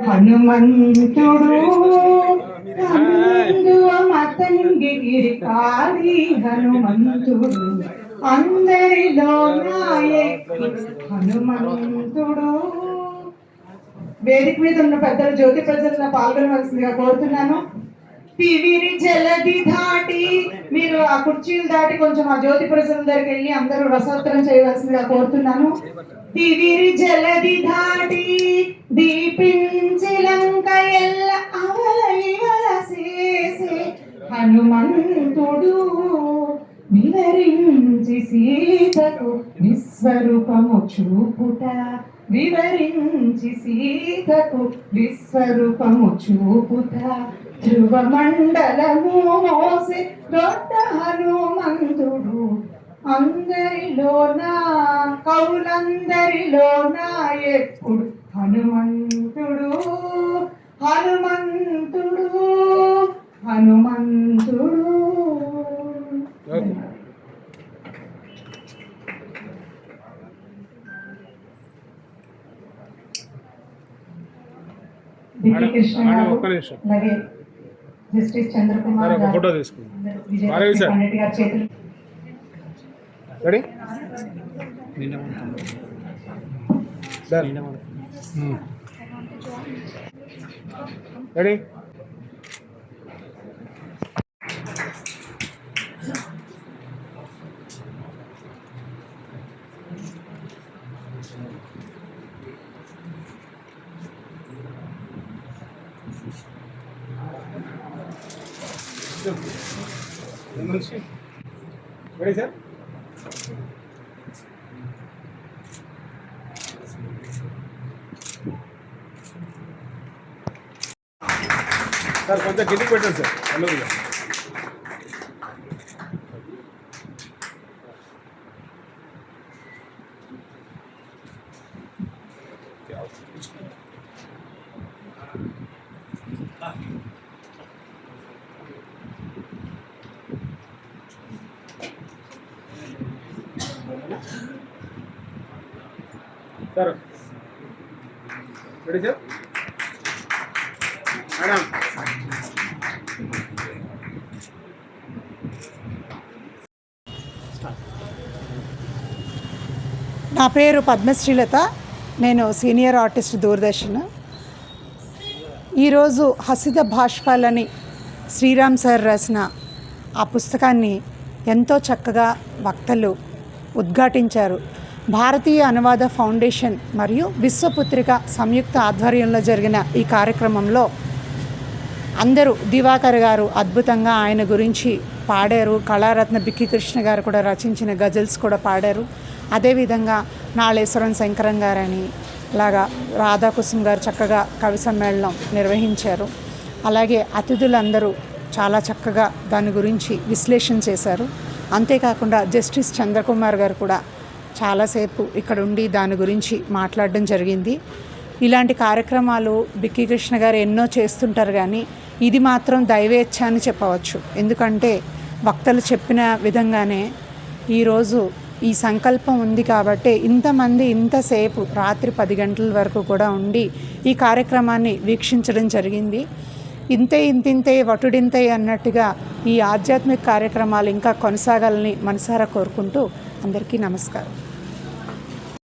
హనుమంతుడు మతంగిరికారి హనుమంతుడు అందరిలో నాయకుడు హనుమంతుడు. వేదిక మీద ఉన్న పెద్దలు జ్యోతి ప్రజలను పాల్గొనవలసిందిగా కోరుతున్నాను. తివిరి జలది దాటి మీరు ఆ కుర్చీలు దాటి కొంచెం ఆ జ్యోతి ప్రజల దగ్గరికి వెళ్ళి అందరూ రసోత్తరం చేయవలసిందిగా కోరుతున్నాను. తివిరి జలది దాటి దీపించి లంక ఎల్ల అవల ఇవల చేసే హనుమంతుడు వివరించి సీతకు విశ్వరూపము చూపుట వివరించి సీతకు విశ్వరూపము చూపుట ధ్రువ మండలము మోసే దొడ్డ హనుమంతుడు అందరిలోన కవులందరిలోన ఎప్పుడు హనుమంతుడు హనుమంతుడు హనుమంతుడు. డిపి కృష్ణ గారు అలాగే జస్టిస్ చంద్రకుమార్ గారు ఫోటో తీసుకున్నారు. చేతులు ready ready ready sir. Sir కొంచెం కిందికి పెట్టండి సార్. నెల్లూరుగా సార్. Ready sir. మేడం నా పేరు పద్మశ్రీలత. నేను సీనియర్ ఆర్టిస్ట్ దూరదర్శన్. ఈరోజు హసిత భాష్పాలని శ్రీరామ్ సార్ రాసిన ఆ పుస్తకాన్ని ఎంతో చక్కగా వక్తలు ఉద్ఘాటించారు. భారతీయ అనువాద ఫౌండేషన్ మరియు విశ్వపుత్రిక సంయుక్త ఆధ్వర్యంలో జరిగిన ఈ కార్యక్రమంలో అందరూ దివాకర్ గారు అద్భుతంగా ఆయన గురించి పాడారు. కళారత్న బిక్కి కృష్ణ గారు కూడా రచించిన గజల్స్ కూడా పాడారు. అదేవిధంగా నాళేశ్వరం శంకరం గారని అలాగా రాధాకుసుమ్ గారు చక్కగా కవి సమ్మేళనం నిర్వహించారు. అలాగే అతిథులందరూ చాలా చక్కగా దాని గురించి విశ్లేషణ చేశారు. అంతేకాకుండా జస్టిస్ చంద్రకుమార్ గారు కూడా చాలాసేపు ఇక్కడ ఉండి దాని గురించి మాట్లాడడం జరిగింది. ఇలాంటి కార్యక్రమాలు బిక్కి కృష్ణ గారు ఎన్నో చేస్తుంటారు, కానీ ఇది మాత్రం దైవేచ్ఛ అని చెప్పవచ్చు. ఎందుకంటే వక్తలు చెప్పిన విధంగానే ఈరోజు ఈ సంకల్పం ఉంది కాబట్టి ఇంతమంది ఇంతసేపు రాత్రి 10 గంటల వరకు కూడా ఉండి ఈ కార్యక్రమాన్ని వీక్షించడం జరిగింది. ఇంతే వటుడింతే అన్నట్టుగా ఈ ఆధ్యాత్మిక కార్యక్రమాలు ఇంకా కొనసాగాలని మనసారా కోరుకుంటూ అందరికీ నమస్కారం.